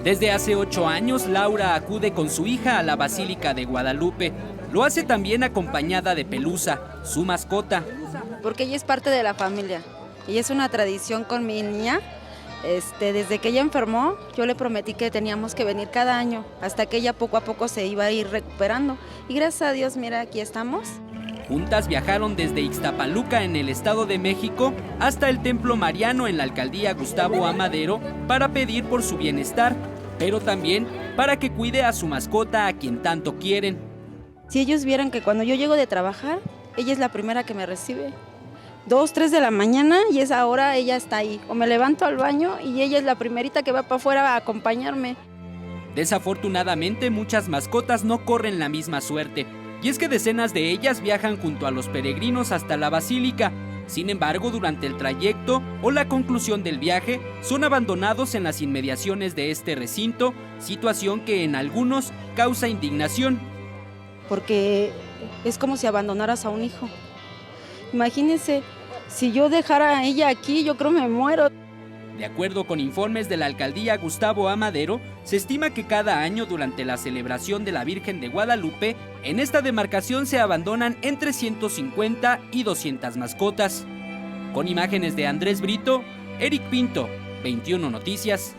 Desde hace 8 años, Laura acude con su hija a la Basílica de Guadalupe. Lo hace también acompañada de Pelusa, su mascota. Porque ella es parte de la familia y es una tradición con mi niña. Desde que ella enfermó, yo le prometí que teníamos que venir cada año, hasta que ella poco a poco se iba a ir recuperando. Y gracias a Dios, mira, aquí estamos. Juntas viajaron desde Ixtapaluca, en el Estado de México, hasta el Templo Mariano en la alcaldía Gustavo A. Madero para pedir por su bienestar, pero también para que cuide a su mascota, a quien tanto quieren. Si ellos vieran que cuando yo llego de trabajar, ella es la primera que me recibe. 2, 3 de la mañana y esa hora ella está ahí. O me levanto al baño y ella es la primerita que va para afuera a acompañarme. Desafortunadamente, muchas mascotas no corren la misma suerte. Y es que decenas de ellas viajan junto a los peregrinos hasta la basílica. Sin embargo, durante el trayecto o la conclusión del viaje, son abandonados en las inmediaciones de este recinto, situación que en algunos causa indignación. Porque es como si abandonaras a un hijo. Imagínense, si yo dejara a ella aquí, yo creo me muero. De acuerdo con informes de la alcaldía Gustavo A. Madero, se estima que cada año durante la celebración de la Virgen de Guadalupe, en esta demarcación se abandonan entre 150 y 200 mascotas. Con imágenes de Andrés Brito, Eric Pinto, 21 Noticias.